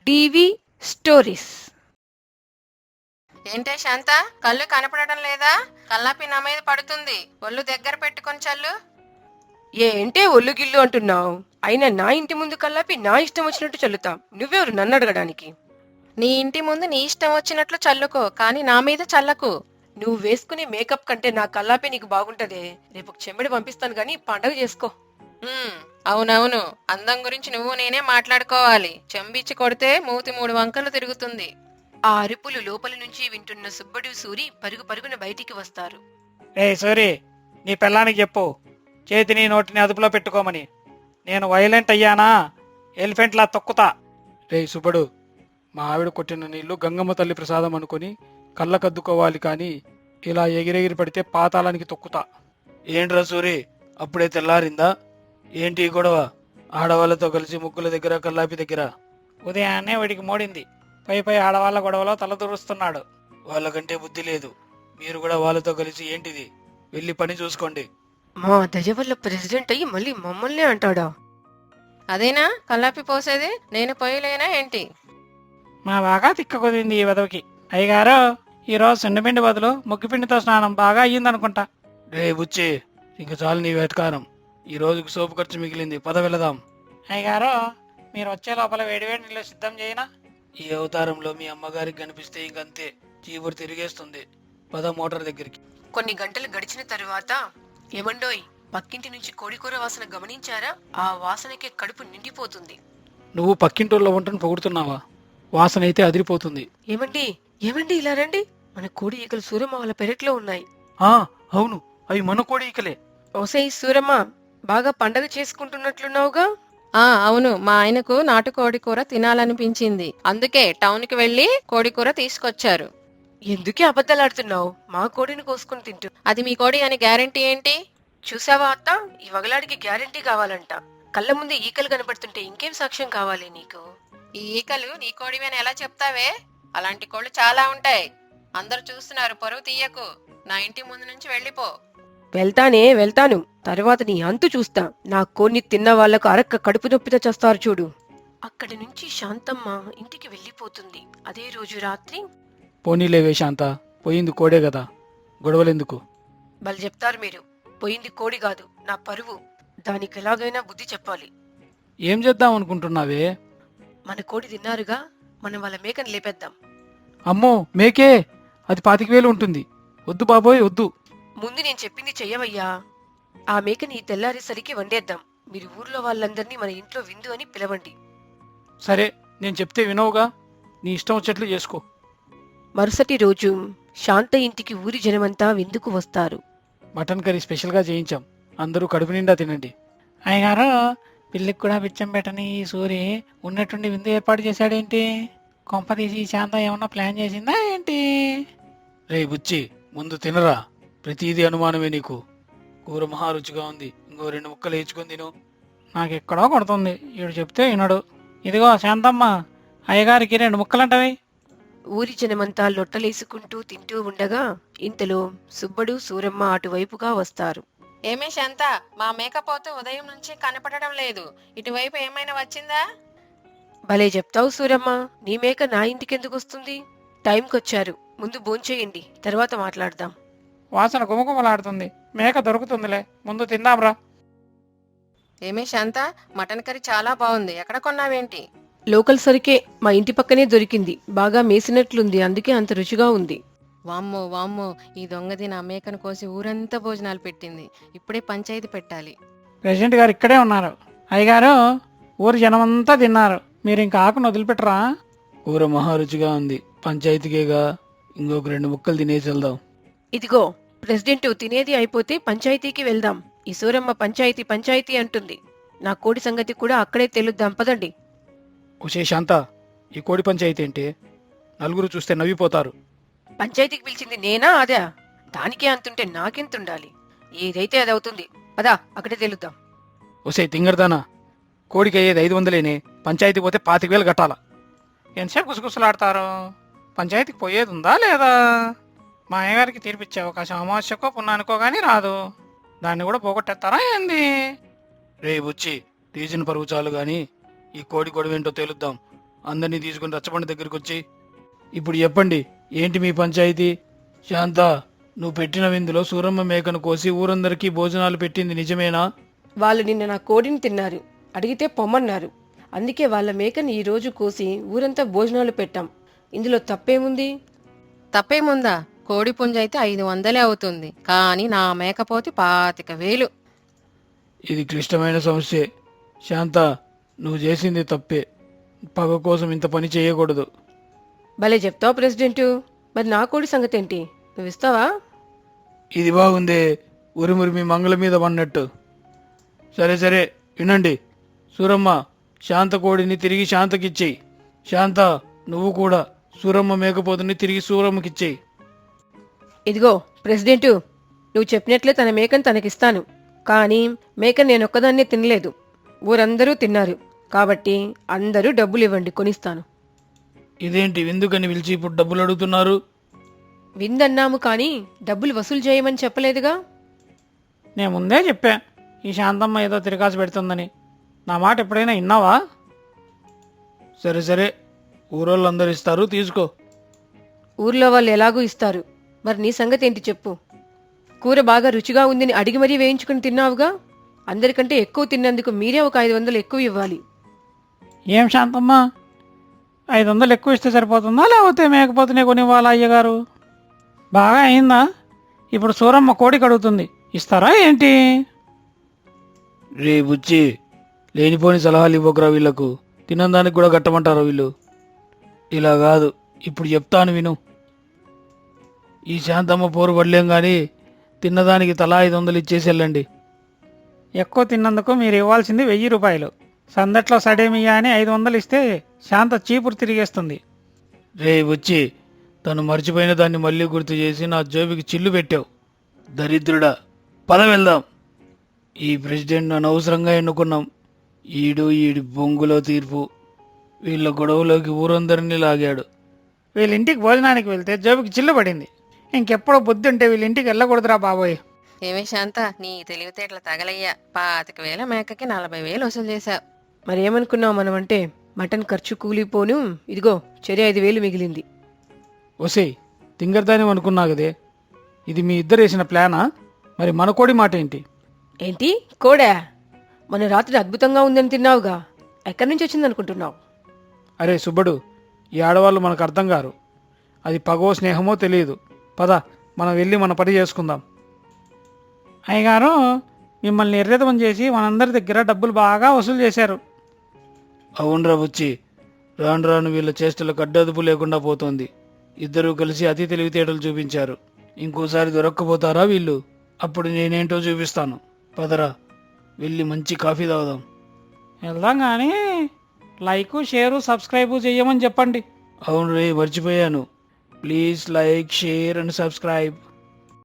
TV stories. ఏంటే శాంత, కళ్ళు కనపడడం లేదా? కల్లాపి నా మీద పడుతుంది. ఒళ్ళు దగ్గర పెట్టుకొని చల్లు. ఏంటే ఒళ్ళు గిల్లు అంటున్నావు? అయినా నా ఇంటి ముందు కల్లాపి నా ఇష్టం వచ్చినట్టు చల్లుతాం. నువ్వెవరు నన్ను అడగడానికి? నీ ఇంటి ముందు నీ ఇష్టం వచ్చినట్లు చల్లుకో, కానీ నా మీద చల్లకు. నువ్వు వేసుకునే మేకప్ కంటే నా కల్లాపి నీకు బాగుంటదే. రేపు చెంబడి పంపిస్తాను గాని పండగ చేసుకో. ఉమ్, అవునవును. అందం గురించి నువ్వు నేనే మాట్లాడుకోవాలి. చెంబిచ్చి కొడితే మూతి 3 వంకలు తిరుగుతుంది. ఆ అరుపులు లోపలి నుంచి వింటున్న సుబ్బడు సూరి పరుగు పరుగున బయటికి వస్తారు. రే సూరి, నీ పిల్లానికి చెప్పు చేతిని నోటిని అదుపులో పెట్టుకోమని. నేను వైలెంట్ అయ్యానా ఎలిఫెంట్లా తొక్కుతా. రే సుబ్బడు, మా ఆవిడ కొట్టిన నీళ్లు గంగమ్మ తల్లి ప్రసాదం అనుకుని కళ్ళకద్దుకోవాలి, కానీ ఇలా ఎగిరెగిరి పడితే పాతాళానికి తొక్కుతా. ఏంట్రా సూరి, అప్పుడే తెల్లారిందా? ఏంటి ఈ గొడవ? ఆడవాళ్ళతో కలిసి ముగ్గుల దగ్గర కల్లాపి దగ్గర ఉదయాన్నే వాడికి మోడింది. పై ఆడవాళ్ళ గొడవలో తలదూరుస్తున్నాడు. వాళ్ళకంటే బుద్ధి లేదు. మీరు కూడా వాళ్ళతో కలిసి ఏంటిది? వెళ్ళి పని చూసుకోండి. మా దయ వల్ల ప్రెసిడెంట్ అయ్యి మళ్ళీ మమ్మల్ని అంటాడా? అదేనా కల్లాపి పోసేది? నేను పోయలేనా ఏంటి? మా బాగా తిక్క కుదిరింది ఈ వెదవికి. అయ్యగారు, ఈరోజు సుండిపిండి బదులు ముగ్గుపిండితో స్నానం బాగా అయ్యిందనుకుంటా. రే బుచ్చి, ఇంక చాలు నీ వెటకారం. ఈ రోజుకి సోపు ఖర్చు మిగిలింది, పద వెళదాం. అయ్యగారు, మీరు వచ్చే లోపల వేడివేడి నీళ్ళు సిద్ధం చేయనా? ఈ అవతారంలో మీ అమ్మగారికి కనిపిస్తే ఇంకంతే, చీపురు తిరిగేస్తుంది. పద మోటార్ దగ్గరికి. కొన్ని గంటలు గడిచిన తరువాత, ఏమండోయ్, పక్కింటి నుంచి కోడికూర వాసన గమనించారా? ఆ వాసనకే కడుపు నిండిపోతుంది. నువ్వు పక్కింటోళ్ళ వంటను పొగుడుతున్నావా? వాసన అయితే అదిరిపోతుంది. ఏమండి ఏమండి ఇలా రండి. మన కోడి ఈకలు సూరమ్మ వాళ్ళ పెరట్లో ఉన్నాయి. అవును, అవి మన కోడి ఈకలే. ఓసై సూరమ్మ, బాగా పండగ చేసుకుంటున్నట్లున్నావుగా? అవును, మా ఆయనకు నాటుకోడి కూర తినాలనిపించింది. అందుకే టౌన్కి వెళ్లి కోడికూర తీసుకొచ్చారు. ఎందుకే అబద్ధాలాడుతున్నావు? మా కోడిని కోసుకుని తింటూ. అది మీ కోడి అని గ్యారెంటీ ఏంటి? చూసావా అత్త, ఈ వగలాడికి గ్యారెంటీ కావాలంట. కళ్ళ ముందే ఈకలు కనబడుతుంటే ఇంకేం సాక్ష్యం కావాలి నీకు? ఈ ఈకలు నీ కోడివి అని ఎలా చెప్తావే? అలాంటి కోళ్ళు చాలా ఉంటాయి. అందరు చూస్తున్నారు, పరువు తీయకు. నా ఇంటి ముందు నుంచి వెళ్ళిపో. వెళ్తాను. తరువాత నీ అంతు చూస్తా. నా కోడిని తిన్న వాళ్లకు అరక్క కడుపు నొప్పితో చేస్తారు చూడు. అక్కడి నుంచి శాంతమ్మ ఇంటికి వెళ్ళిపోతుంది. అదే రోజు రాత్రి. పోనీలేవే శాంత, పోయింది కోడే కదా, గొడవలెందుకు? వాళ్ళు చెప్తారు మీరు. పోయింది కోడి కాదు, నా పరువు. దానికి ఎలాగైనా బుద్ధి చెప్పాలి. ఏం చేద్దాం అనుకుంటున్నావే? మన కోడి తిన్నారుగా, మనం వాళ్ళ మేకని లేపేద్దాం. అమ్మో, మేకే? అది 25,000 ఉంటుంది. వద్దు బాబోయ్, వద్దు. ముందు నేను చెప్పింది చెయ్యవయ్యా. ఆ మేకని ఈ తెల్లారేసరికి వండేద్దాం. మీరు ఊర్లో వాళ్ళందరినీ మన ఇంట్లో విందు అని పిలవండి. సరే, నేను చెప్తే వినవుగా, నీ ఇష్టం వచ్చేట్లు చేసుకో. మరుసటి రోజు శాంత ఇంటికి ఊరి జనమంతా విందుకు వస్తారు. మటన్ కర్రీ స్పెషల్గా చేయించాం. అందరూ కడుపు నిండా తినండి. అయ్యగారు, పిల్లికి కూడా బిచ్చం పెట్టని ఈ సూరి ఉన్నట్టుండి విందు ఏర్పాటు చేశాడేంటి? కొంప తీసి ఈ శాంత ఏమన్నా ప్లాన్ చేసిందా ఏంటి? రే బుచ్చి, ముందు తినరా. ప్రతిదీ అనుమానమే నీకు. కూర మహా రుచిగా ఉంది. ఇంకో 2 ముక్కలు వేయించుకొని తిను. నాకెక్కడో కొడుతుంది, ఈడు చెప్తే వినడు. ఇదిగో శాంతమ్మ, అయ్యగారికి 2 ముక్కలంటవి. ఊరి జనమంతా లొట్టలేసుకుంటూ తింటూ ఉండగా ఇంతలో సుబ్బడు సూరమ్మ అటువైపుగా వస్తారు. ఏమే శాంత, మా మేకపోతు ఉదయం నుంచి కనపడడం లేదు. ఇటువైపు ఏమైనా వచ్చిందా? భలే చెప్తావు సూరమ్మ. నీ మేక నా ఇంటికెందుకు వస్తుంది? టైంకొచ్చారు. ముందు భోంచేయండి, తర్వాత మాట్లాడదాం. వాసన గుమగుమలాడుతుంది. మేక దొరుకుతుందిలే, ముందు తిందాంరా. ఏమే శాంత, మటన్ కర్రీ చాలా బాగుంది. ఎక్కడ కొన్నావేంటి? లోకల్ సరికే, మా ఇంటి పక్కనే దొరికింది. బాగా మేసినట్లుంది, అందుకే అంత రుచిగా ఉంది. వామ్మో వామ్మో, ఈ దొంగది నా మేకను కోసి ఊరంతా భోజనాలు పెట్టింది. ఇప్పుడే పంచాయతీ పెట్టాలి. ప్రెసిడెంట్ గారు ఇక్కడే ఉన్నారు. అయ్యగారు, ఊరు జనమంతా తిన్నారు, మీరు ఇంకా ఆకును వదిలిపెట్టరా? కూర మహా రుచిగా ఉంది. పంచాయతీకేగా, ఇంకొక 2 ముక్కలు తినేసి వెళ్దాం. ఇదిగో ప్రెసిడెంట్, తినేది అయిపోతే పంచాయతీకి వెళ్దాం. ఈ సూరమ్మ పంచాయతీ పంచాయతీ అంటుంది. నా కోడి సంగతి కూడా అక్కడే తెలుద్దాం, పదండి. ఉషే శాంత, ఈ కోడి పంచాయతీ ఏంటి? నలుగురు చూస్తే నవ్విపోతారు. పంచాయతీకి పిలిచింది నేనా అదా? దానికే అంతుంటే నాకెంతుండాలి? ఏదైతే అది అవుతుంది. పదా, అక్కడే తెలుద్దాం. ఉసే తింగరదానా, కోడికి అయ్యేది 500లేనే, పంచాయతీ పోతే 25,000 కట్టాలా? ఎంతసేపు గుసగుసలాడతారు? పంచాయతీకి పోయేది ఉందా లేదా? మా అయ్యగారికి తీర్పిచ్చే అవకాశం అమావాస్యకో పున్నానికో కానీ రాదు. దాన్ని కూడా పోగొట్టేస్తారా ఏంది? రే బుచ్చి, తీసిన పరువు చాలు గాని ఈ కోడి గొడవ ఏంటో తేలుద్దాం. అందరినీ తీసుకుని రచ్చబండి దగ్గరికి వచ్చి ఇప్పుడు చెప్పండి, ఏంటి మీ పంచాయతీ? శాంత, నువ్వు పెట్టిన విందులో సూరమ్మ మేకను కోసి ఊరందరికీ భోజనాలు పెట్టింది నిజమేనా? వాళ్ళు నిన్న నా కోడిని తిన్నారు, అడిగితే పొమ్మన్నారు. అందుకే వాళ్ళ మేకని ఈ రోజు కోసి ఊరంతా భోజనాలు పెట్టాం. ఇందులో తప్పేముంది? తప్పేముందా? కోడి పుంజ అయితే 500 అవుతుంది, కానీ నా మేకపోతే 25,000. ఇది క్లిష్టమైన సమస్యే. శాంత, నువ్వు చేసింది తప్పే. పగ కోసం ఇంత పని చేయకూడదు. భలే చెప్తావు ప్రెసిడెంటు. మరి నా కోడి సంగతి ఏంటి? నువ్వు ఇస్తావా? ఇది బాగుందే, ఉరిమురి మీ మంగళ మీద పన్నట్టు. సరే సరే, వినండి. సూరమ్మ, శాంత కోడిని తిరిగి శాంతకిచ్చేయి. శాంత, నువ్వు కూడా సూరమ్మ మేకపోతుని తిరిగి సూరమ్మకిచ్చేయి. ఇదిగో ప్రెసిడెంటు, నువ్వు చెప్పినట్లే తన మేకను తనకిస్తాను. కానీ మేకను నేనొక్కదాన్నే తినలేదు, ఊరందరూ తిన్నారు. కాబట్టి అందరూ డబ్బులు ఇవ్వండి, కొనిస్తాను. ఇదేంటి విందుకని పిలిచి ఇప్పుడు డబ్బులు అడుగుతున్నారు? విందన్నాము కానీ డబ్బులు వసూలు చేయమని చెప్పలేదుగా. నేను ముందే చెప్పా ఈ శాంతమ్మ ఏదో తిరగాసి పెడుతుందని. నా మాట ఎప్పుడైనా విన్నావా? సరే సరే, ఊరోళ్ళందరూ ఇస్తారు, తీసుకో. ఊర్లో వాళ్ళు ఎలాగూ ఇస్తారు. మరి నీ సంగతి ఏంటి చెప్పు. కూర బాగా రుచిగా ఉందని అడిగి మరీ వేయించుకుని తిన్నావుగా. అందరికంటే ఎక్కువ తిన్నందుకు మీరే ఒక 500 ఎక్కువ ఇవ్వాలి. ఏం శాంతమ్మ, 500 ఎక్కువ ఇస్తే సరిపోతుందా, లేకపోతే మేకపోతేనే కొనివ్వాలా అయ్యగారు? బాగా అయిందా? ఇప్పుడు సూరమ్మ కోడికి అడుగుతుంది, ఇస్తారా ఏంటి? రే బుచ్చి, లేనిపోని సలహాలు ఇవ్వకురా వీళ్లకు. తినదానికి కూడా కట్టమంటారా వీళ్ళు? ఇలా కాదు, ఇప్పుడు చెప్తాను విను. ఈ శాంతమ్మ పోరు పడలేం కానీ తిన్నదానికి తలా 500 ఇచ్చేసి వెళ్ళండి. ఎక్కువ తిన్నందుకు మీరు ఇవ్వాల్సింది 1000 రూపాయలు. సందట్లో సడేమియా అని 500 ఇస్తే శాంత చీపురు తిరిగేస్తుంది. రే వచ్చి, తను మర్చిపోయిన దాన్ని మళ్ళీ గుర్తు చేసి నా జోబికి చిల్లు పెట్టావు. దరిద్రుడా, పద వెళ్దాం. ఈ ప్రెసిడెంట్ అనవసరంగా ఎన్నుకున్నాం. ఈడి బొంగులో తీర్పు. వీళ్ళ గొడవలోకి ఊరందరినీ లాగాడు. వీళ్ళింటికి భోజనానికి వెళ్తే జోబికి చిల్లు పడింది. ఇంకెప్పుడో బుద్ధి ఉంటే వీళ్ళింటికి వెళ్ళకూడదురా బాబోయ్. ఏమే శాంత, నీ తెలివితేటలు తగలయ్యా. 25,000 మేకకి 40,000 వసూలు చేశావు. మరి ఏమనుకున్నావు మనమంటే? మటన్ ఖర్చు కూలిపోను. ఇదిగో చెరి 5,000 మిగిలింది. ఒసే, తింగర్దాని అనుకున్నా కదే. ఇది మీ ఇద్దరు వేసిన ప్లానా? మరి మన కోడి మాట ఏంటి? ఏంటి కోడా? మొన్న రాత్రి అద్భుతంగా ఉందని తిన్నావుగా, ఎక్కడి నుంచి వచ్చిందనుకుంటున్నావు? అరే సుబ్బడు, ఈ ఆడవాళ్ళు మనకు అర్థం కారు. అది పగో స్నేహమో తెలియదు. పద, మనం వెళ్ళి మన పని చేసుకుందాం. అయ్యగారు, మిమ్మల్ని ఎర్రెదమని చేసి మనందరి దగ్గర డబ్బులు బాగా వసూలు చేశారు. అవునరా బుచ్చి, రాను రాను వీళ్ళ చేష్టలకు అడ్డదుపు లేకుండా పోతోంది. ఇద్దరూ కలిసి అతి తెలివితేటలు చూపించారు. ఇంకోసారి దొరక్కపోతారా వీళ్ళు? అప్పుడు నేనేంటో చూపిస్తాను. పదరా, వెళ్ళి మంచి కాఫీ తాగుదాం. వెళ్దాం కానీ లైక్, షేరు, సబ్స్క్రైబు చేయమని చెప్పండి. అవును రే, మర్చిపోయాను. Please like, share and subscribe.